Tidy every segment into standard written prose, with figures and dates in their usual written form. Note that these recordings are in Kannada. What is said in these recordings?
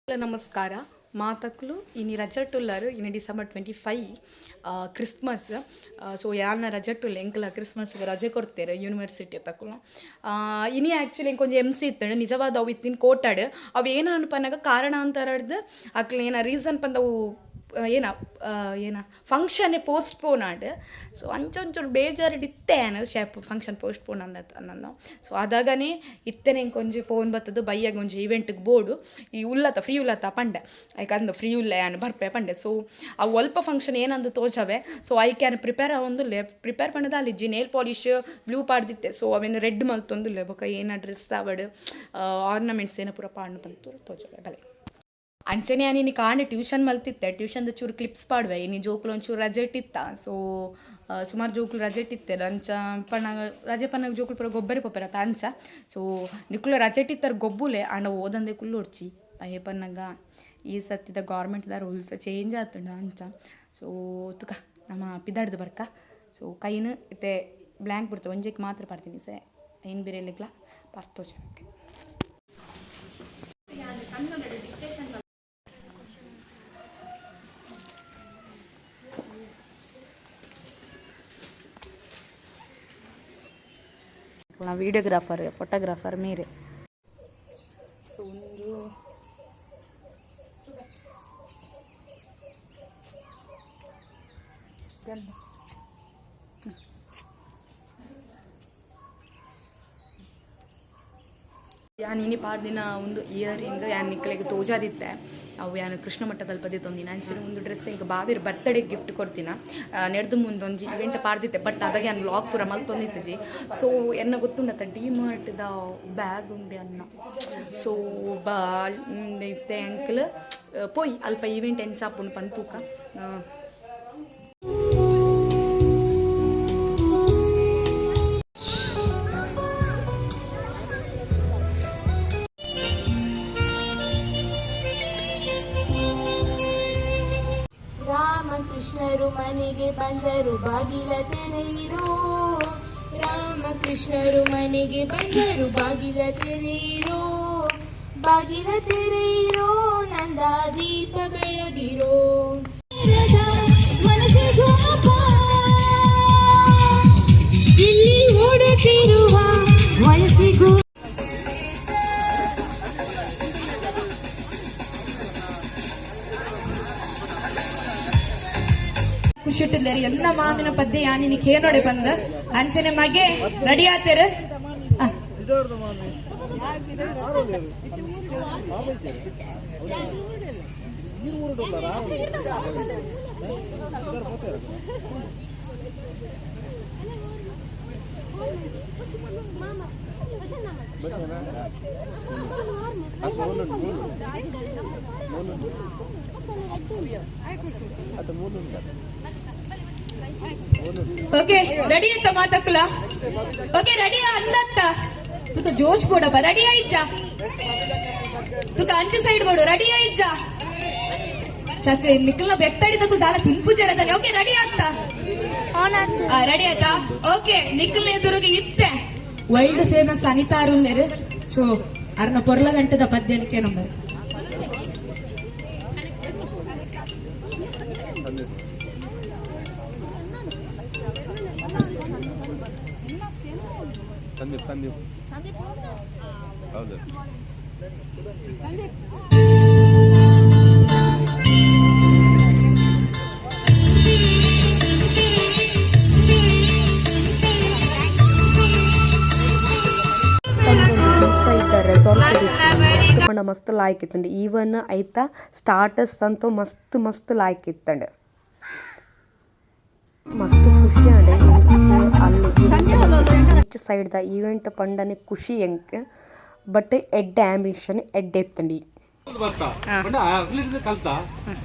ನಮಸ್ಕಾರ ಮಾತಕ್ಕಲು ಇನಿ ರಜಟ್ಟುಲ್ಲಾರು ಇನ್ನು ಡಿಸೆಂಬರ್ 25 ಕ್ರಿಸ್ಮಸ್ ಸೊ ಯಾರನ್ನ ರಜಟ್ಟುಲ್ಲ ಎಂಕಲ ಕ್ರಿಸ್ಮಸ್ಗೆ ರಜೆ ಕೊಡ್ತೇವೆ ಯೂನಿವರ್ಸಿಟಿ ತಕ್ಕಲು ಇನಿ ಆ್ಯಕ್ಚುಲಿ ಕೊಂಚ ಎಮ್ ಸಿ ಇತ್ತು ನಿಜವಾದ ಅವು ಇತ್ತಿನ ಕೋಟಾಡು ಅವು ಏನು ಅನ್ಪನ್ನಾಗ ಕಾರಣಾಂತರದ್ದು ಅಕ್ಲ ಏನ ರೀಸನ್ ಪಂದವು ಏನ ಫಂಕ್ಷನ್ನೇ ಪೋಸ್ಟ್ಪೋನ್ ಆಡು ಸೊ ಅಂಚೊಂಚೂರು ಬೇಜಾರಿಡಿತ್ತೇನು ಶೇಪ್ ಫಂಕ್ಷನ್ ಪೋಸ್ಟ್ಪೋನ್ ಅನ್ನೋ ಸೊ ಅದಾಗನೇ ಇತ್ತೇನೆ ಕೊಂಚ ಫೋನ್ ಬರ್ತದೆ ಬೈಯಾಗ ಒಂಜಿ ಇವೆಂಟ್ಗೆ ಬೋರ್ಡು ಈ ಉಲ್ಲತ್ತ ಫ್ರೀ ಉಲ್ಲತ್ತ ಪಂಡೆ ಐಕಂದು ಫ್ರೀ ಉಲ್ಲೆ ಏನು ಬರ್ಪೆ ಪಂಡೆ ಸೊ ಅವು ಅಲ್ಪ ಫಂಕ್ಷನ್ ಏನಂದು ತೋಚವೆ ಸೊ ಐ ಕ್ಯಾನ್ ಪ್ರಿಪೇರ್ ಪಂಡದ ಅಲ್ಲಿ ಜಿ ನೇಲ್ ಪಾಲಿಶ್ ಬ್ಲೂ ಪಾಡ್ದಿತ್ತೆ ಸೊ ಅವೇನು ರೆಡ್ ಮಲ್ತೊಂದುಲ್ಲೆ ಬೊಕ ಏನ ಡ್ರೆಸ್ ಆವಡು ಆರ್ನಮೆಂಟ್ಸ್ ಏನೋ ಪೂರ ಪಾಡ್ನ ಬಂತು ತೋಚವೆ ಬಲೆ ಅಂಚನೆ ನೀನು ಕಾಣೆ ಟ್ಯೂಷನ್ ಮಲ್ತಿತ್ತೆ ಟ್ಯೂಷನ್ದು ಚೂರು ಕ್ಲಿಪ್ಸ್ ಪಾಡುವೆ ಇನ್ನು ಜೋಕುಲು ಒಂಚೂರು ರಜೆ ಇಟ್ಟಿತ್ತ ಸೊ ಸುಮಾರು ಜೋಕುಲು ರಜೆ ಇಟ್ಟಿತ್ತೆ ಅಂಚ ರಜೆ ಪನ್ನಾಗ ಜೋಕುಲು ಪೂರ ಗೊಬ್ಬರ ಪೊಪ್ಪೆರತ್ತ ಅಂಚ ಸೊ ನಿಕ್ಕುಲ ರಜೆ ಇಟ್ಟಿತ್ತಾರೆ ಗೊಬ್ಬುಲೆ ಆಂಡ ಓದಂದೆ ಕುಲ್ಲು ಹೊಡ್ಚಿ ಅಯ್ಯ ಪನ್ನಾಗ ಈ ಸತ್ತಿದ ಗೌರ್ಮೆಂಟ್ದ ರೂಲ್ಸ್ ಚೇಂಜ್ ಆತುಂಡ ಅಂಚ ಸೊ ತುಕ ನಮ್ಮ ಪಿದಾಡ್ದು ಬರ್ಕ ಸೊ ಕೈನು ಇತ್ತೆ ಬ್ಲ್ಯಾಂಕ್ ಬಿಡ್ತು ಒಂಜೆಗೆ ಮಾತ್ರ ಪಾಡ್ತೀನಿ ಸೇ ಏನು ಬೇರೆ ಇಲ್ಲಿಗ್ಲ ಪರ್ತೋಚನಕ್ಕೆ ವೀಡಿಯೋಗ್ರಾಫರ್ ಫೋಟೋಗ್ರಾಫರ್ ಮೇರೆ ಸೊ ಒಂದು ಯಾನ್ ಇನಿ ಪಾಡ್ದಿನ ಒಂದು ಇಯರಿಂಗ್ ಯಾನ್ ನಿಕ್ಕಲೆಗೆ ತೋಜಾದಿತ್ತೆ ಅವು ಯಾನು ಕೃಷ್ಣ ಮಟ್ಟದಲ್ಲಿ ಪದ್ಯ ತೊಂದಿನ ಅಂಚಿನ ಒಂದು ಡ್ರೆಸ್ ಹಿಂಗೆ ಬಾವಿರ್ ಬರ್ತ್ಡೇ ಗಿಫ್ಟ್ ಕೊಡ್ತೀನ ನೆಡ್ದು ಮುಂದೊಂದು ಇವೆಂಟ್ ಪಾಡ್ದಿತ್ತೆ ಬಟ್ ಅದಾಗ ನಾನು ಲಾಗ್ ಪೂರ ಮಲ್ತೊಂದಿತ್ತಜಿ ಸೊ ಎನ್ನ ಗೊತ್ತುಂಡತ್ತ ಡಿಮಾರ್ಟ್ದ ಬ್ಯಾಗ್ ಉಂಡೆ ಅನ್ನ ಸೊ ಇತ್ತೆ ಅಂಕಲ್ ಪೋಯ್ ಅಲ್ಪ ಇವೆಂಟ್ ಎನ್ ಸಾಪುಂಡು ಪಂತೂಕ ಕೃಷ್ಣರು ಮನೆಗೆ ಬಂದರು ಬಾಗಿಲ ತೆರೆಯಿರೋ ರಾಮಕೃಷ್ಣರು ಮನೆಗೆ ಬಂದರು ಬಾಗಿಲ ತೆರೆಯಿರೋ ಬಾಗಿಲ ತೆರೆಯಿರೋ ನಂದ ದೀಪ ಬೆಳಗಿರೋ ಮನಸ್ಸಿಗೂ ಇಲ್ಲಿ ಓಡುತ್ತಿರುವ ವಯಸ್ಸಿಗೂ ಖುಷಿಟ್ಟಿಲ್ಲರಿ ಎಲ್ಲ ಮಾಮಿನ ಪದ್ಯ ಯಾನಿನಿಗೆ ಏನೋಡೆ ಬಂದ ಅಂಚನೆ ಮಗೆ ರೆಡಿ ಆತೇರ ಓಕೆ ರೆಡಿ ಅಂತ ಮಾತಕ್ಕಲ ಓಕೆ ರೆಡಿ ಅಂದತ್ತ ತುಕ ಜೋಶ್ ಬೋಡಪ್ಪ ರೆಡಿ ಆಯ್ತಾ ತುಕ ಅಂಚೆ ಸೈಡ್ ಬೋಡು ರೆಡಿ ಆಯ್ತಾ ಚಕ್ಕ ನಿಕ್ಕಲ್ನ ಬೆತ್ತಡಿದ ದಾಲ ತಿನ್ಪುಜರದಲ್ಲಿ ಓಕೆ ರೆಡಿ ಆಗ್ತಾ ರೆಡಿ ಆಯ್ತಾ ಓಕೆ ನಿಕ್ಕಲ್ನ ಎದುರಿಗೆ ಇತ್ತೆ world famous Anita Arun so ಅರ್ನ ಪೊರ್ಲ ಗಂಟದ ಪದ್ಯಕ್ಕೆ ನಂಬರ್ ಸಂದೀಪ್ ಹೌದು ಮಸ್ತ್ ಲಾಯ್ಕ್ ಇತ್ತಂడి ಈವನ್ ಐತ ಸ್ಟಾರ್ಟರ್ಸ್ ಅಂತೂ ಮಸ್ತ್ ಮಸ್ತ್ ಲಾಯ್ಕ್ ಇತ್ತಂడి ಮಸ್ತ್ ಖುಷಿ ಅಂಡೆ ಅಲ್ಲಿ ಈಚ್ ಸೈಡ್ ದ ಈವೆಂಟ್ ಪಂಡನೆ ಖುಷಿ ಎಂಕ್ ಬಟ್ ಎಡ್ಡೆ ಆಂಬಿಷನ್ ಎಡ್ಡೆ ಎತ್ತಂಡಿ ಕಲ್ತ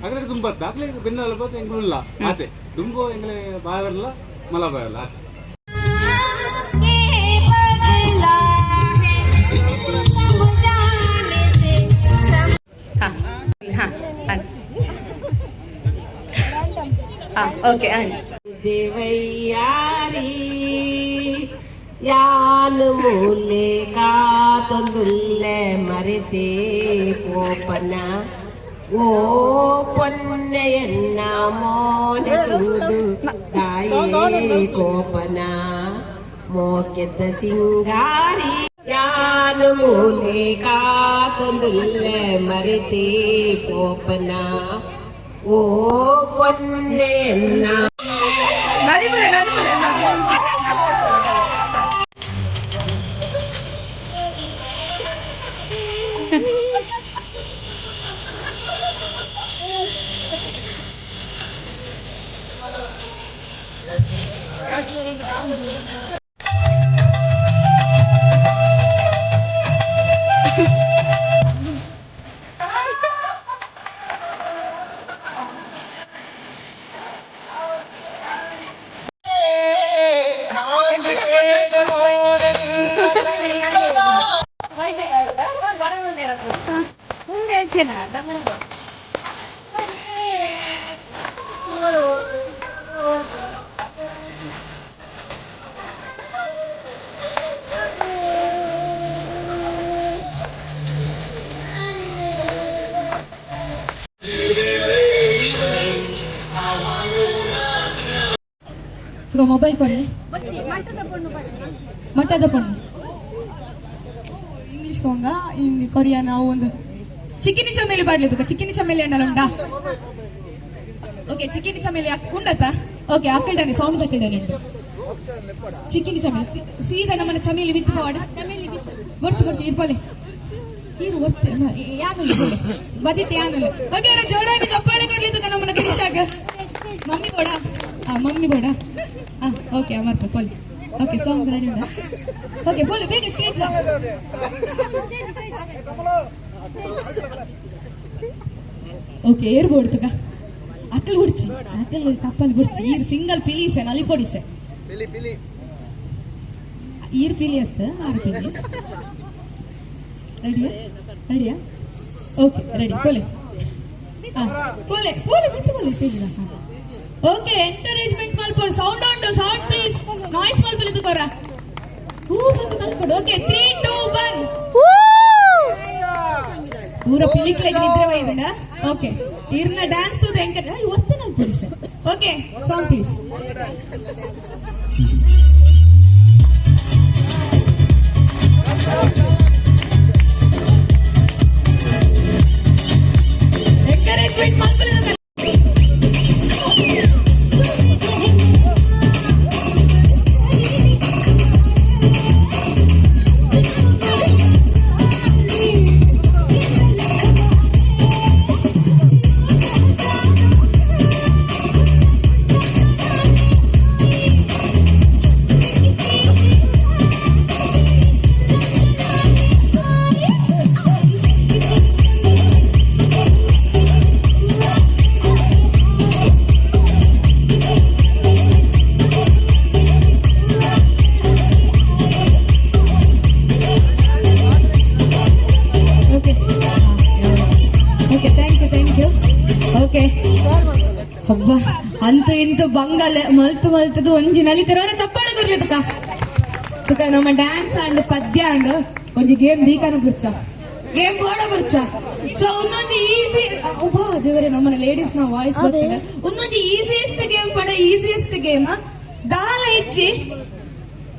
ಅಗ್ಲಿಗೆ ತುಂಬತ್ತ ಅಗ್ಲಿಗೆ ಬೆನ್ನಲ್ಲ ಬೋದು ಎಂಗ್ಲಿಲ್ಲ ಆತೆ ದುಂಬೋ ಎಂಗ್ಲೆ ಬಾಯಲ್ಲ ಮಲ ಬಾಯಲ್ಲ ಓಕೆ ದೇವಯ್ಯಾರಿ ಯಾನು ಮೂಲೆ ಕಾತೊಂದುಲ್ಲೆ ಮರೆತೇ ಪೋಪನ ಓ ಪೊನ್ನೆಯನ್ನ ಮೋನಗುದು ದಾಯೇ ಕೋಪನ ಮೋಕೆದ್ದ ಸಿಂಗಾರಿ ಯಾನು ಮೂಲೆ ಕಾತೊಂದುಲ್ಲೆ ಮರೆತೇ ಪೋಪನ ಓ ಪೊನ್ನೆಯನ್ನ Suka mobile ko rin? Mata pon. English song in Korean ಒಂದು ಚಿಕ್ಕಿನಿ ಚಮೇಲಿ ಪಾಡ್ಲಿದ್ದು ಚಿಕ್ಕಿನಿ ಚಮೇಲಿ ಅಂಡಲುಂಡಾ ಓಕೆ ಚಿಕ್ಕಿನಿ ಚಮೇಲಿ ಉಂಡತ್ತ ಓಕೆ ಅಕ್ಕಲ್ಡಾನೆ ಸೌಂಡ್ ತಕ್ಕಲ್ಡಾನೆ ಉಂಟು ಚಿಕ್ಕಿನಿ ಚಮೇಲಿ ಸೀದಾ ನಮ್ಮನ ಚಮೇಲಿ ವಿತ್ ಪಾಡ ಬರ್ಸಿ ಇರ್ಬೋಲೆ ಇರು ಒತ್ತೆ ಯಾನಲ್ಲ ಬದಿಟ್ ಯಾನಲ್ಲ ಓಕೆ ಅವರ ಜೋರಾಗಿ ಚಪ್ಪಾಳೆ ಕೊರ್ಲಿದ್ದು ನಮ್ಮನ ಕೃಷಾಗ ಮಮ್ಮಿ ಬೋಡ ಓಕೆ ಅಮರ್ಪ ಪೋಲಿ ಓಕೆ ಸಾಂಗ್ ರೆಡಿ ಉಂಡ ಓಕೆ ಪೋಲಿ ಬೇಗ ಸ್ಟೇಜ್ ಓಕೆ ಏರ್ ಬೋಡ್ತುಗ ಅಕ್ಕಲ್ ಬಿಡ್ಚಿ ಅಕ್ಕಲ್ ಕಪ್ಪಲ್ ಬಿಡ್ಚಿ ಈರ್ ಸಿಂಗಲ್ ಪಿಲೀಸೆ ನಲ್ಲಿ ಕೊಡಿಸೆ ಈರ್ ಪಿಲಿ ಅತ್ತ ಆರು ಪಿಲಿ ರೆಡಿಯಾ ಓಕೆ ರೆಡಿ ಪೋಲೆ ಪೋಲೆ ಪೋಲೆ ಬಿಟ್ಟು ಪೋಲೆ ಸ್ಟೇಜ್ ಓಕೆ ಎಂಕರೇಜ್ಮೆಂಟ್ ಮಲ್ಪೋಲ್ ಸೌಂಡ್ ಉಂಟು ಸೌಂಡ್ ಪ್ಲೀಸ್ ನಾಯ್ಸ್ ಮಲ್ಪಲ್ ಇದು ಕೊರ ಬಂದು ತಲ್ಕೊಡು ಓಕೆ 3 2 1 ಪೂರ ಪಿಲಿಕ್ಲೆಗ್ ನಿದ್ರೆ ಬೈದಂಡ ಓಕೆ ಇರ್ನ ಡ್ಯಾನ್ಸ್ ತೂದ ಎಂಕರ್ ಇವತ್ತೇ ನಾನು ತೋರಿಸ ಓಕೆ ಸಾಂಗ್ ಪ್ಲೀಸ್ ಎಂಕರೇಜ್ಮೆಂಟ್ ಮಲ್ಪಲ್ ಅಂತೂ ಇಂತೂ ಬಂಗಲ್ ಮಲ್ತದು ಒಂಜಿ ನಲಿತರೋನ ಚಪ್ಪಾಳೆ ಕೊರ್ಲಿ ತುಕ ನಮ್ಮ ಡ್ಯಾನ್ಸ್ ಅಂಡ್ ಪದ್ಯ ಅಂಡ್ ಒಂಜಿ ಗೇಮ್ ದೀಕನ ಬುರ್ಚ ಗೇಮ್ ಬೋಡ ಬುರ್ಚ ಸೊ ಒಂದೊಂದು ಈಸಿ ದೇವರೇ ನಮ್ಮನ ಲೇಡೀಸ್ ನ ವಾಯ್ಸ್ ಬರ್ತಿಲ್ಲ ಒಂದೊಂದು ಈಸಿಯೆಸ್ಟ್ ಗೇಮ್ ಪಡ ಈಸಿಯೆಸ್ಟ್ ಗೇಮ್ ದಾಲ ಇಚ್ಚಿ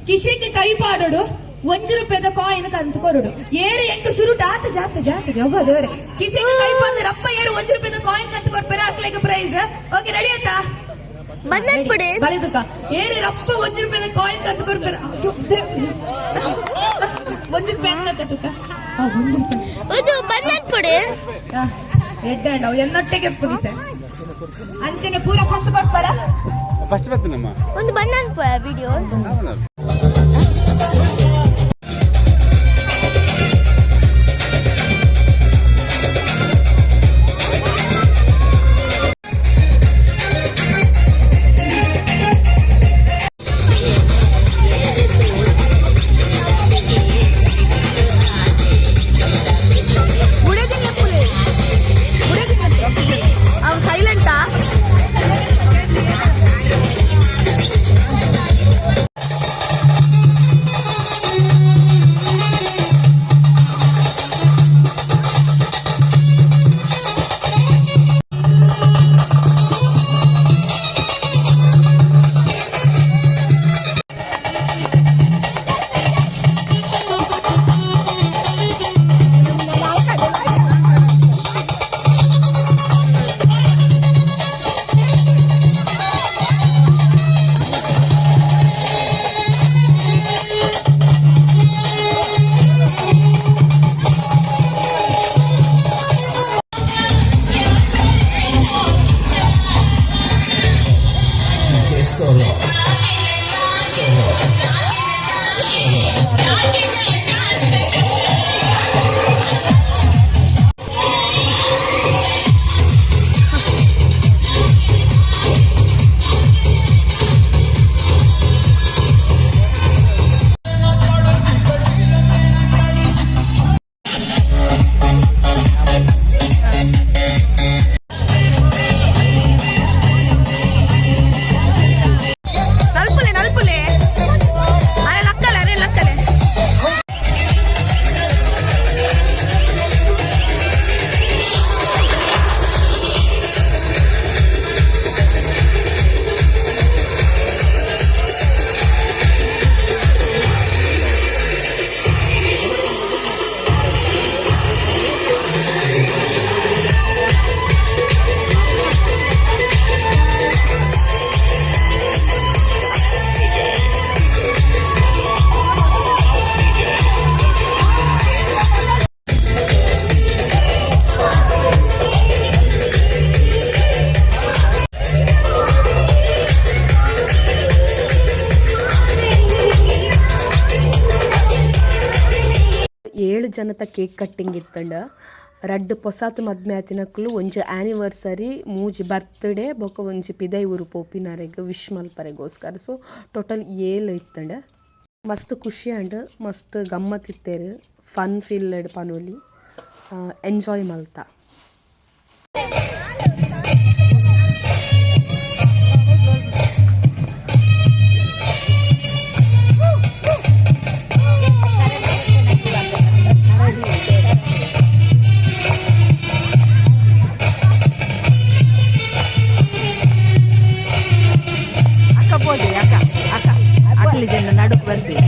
ಕಿಶಿಗೆ ಕೈ ಪಾಡೋಡು ₹1 ಕಾಯಿನ್ ಕಂತು ಕೊರಡು ಏರು ಎಂಕ ಸುರುಟ ಆತ ಜಾತ ಜಬ್ಬ ದೇವರೇ ಕಿಶಿಗೆ ಕೈ ಪಾಡಿದ್ರೆ ಅಪ್ಪ ಏರು ₹1 ಕಾಯಿನ್ ಕಂತು ಕೊರ್ಪೆರ ಹಾಕ್ಲಿಕ್ಕೆ ಪ್ರೈಸ್ ಓಕೆ ರೆಡಿ ಆಯ್ತಾ ಬಂದನ್ ಪುಡೆ ಬಲಿದುಕ ಏರಿ ರಪ್ಪ ₹1 ಕಾಯಿನ್ ಕಂತು ಕೊರ್ಪೆರ ₹1 ಅಂತ ತುಕ ಅದು ಬಂದನ್ ಪುಡೆ ಎಡ್ಡ ಅವು ಎನ್ನೊಟ್ಟಿಗೆ ಪುಡಿಸೆ ಅಂಚನೆ ಪೂರ ಕಂತು ಕೊರ್ಪೆರ ಫಸ್ಟ್ ಬರ್ತೀನಮ್ಮ ಒಂದು ಬಂದನ್ ವಿಡಿಯೋ ಜನತ ಕೇಕ್ ಕಟ್ಟಿಂಗ್ ಇತ್ತಂಡ ರಡ್ಡ್ ಪೊಸಾತ್ ಮದ್ಮೆ ಆತಿನಕ್ಕಲು ಒಂಜಿ ಆ್ಯನಿವರ್ಸರಿ ಮೂಜಿ ಬರ್ತ್ಡೇ ಬೊಕ ಒಂಜಿ ಪಿದೈ ಊರು ಪೋಪಿನರೆಗ್ ವಿಶ್ ಮಲ್ಪರೆಗೋಸ್ಕರ. ಸೊ ಟೋಟಲ್ 7 ಇತ್ತಂಡ. ಮಸ್ತ್ ಖುಷಿ ಆಂಡ್ ಮಸ್ತ್ ಗಮ್ಮತ್ ಇತ್ತೇರು, ಫನ್ ಫೀಲ್ಡ್ ಪನೊಲಿ ಎಂಜಾಯ್ ಮಲ್ತ. ನಡುಕ್ ಬರ್ತೀವಿ.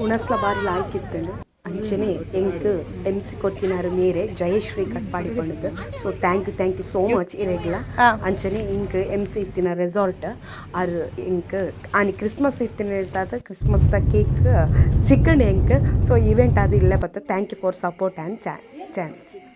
ಉಣಸ್ಲ ಬಾರಿ ಲಾಯ್ಕಿತ್ತಂಡು ಅಂಚನೆ ಎಂಕ್ MC ಕೊರ್ತಿನಾರು ಮೇರೆ ಜಯಶ್ರೀ ಕಟ್ಪಾಡಿ ಪಂಡದು. So thank you so much ಇರೆಗ್ಲ ಅಂಚನೆ ಇಂಕ್ MC ಇತ್ತಿನ ರೆಸಾರ್ಟ್ ಆರ್ ಇಂಕ್ ಆನಿ ಕ್ರಿಸ್ಮಸ್ ಇತ್ತಿನ ಹೇಳ್ತಾದ ಕ್ರಿಸ್ಮಸ್ದ ಕೇಕ್ ಸಿಕ್ಕಂಡು ಎಂಕ್. ಸೊ ಈವೆಂಟ್ ಅದು ಇಲ್ಲೇ ಬತ್ತ. Thank you for support and chance.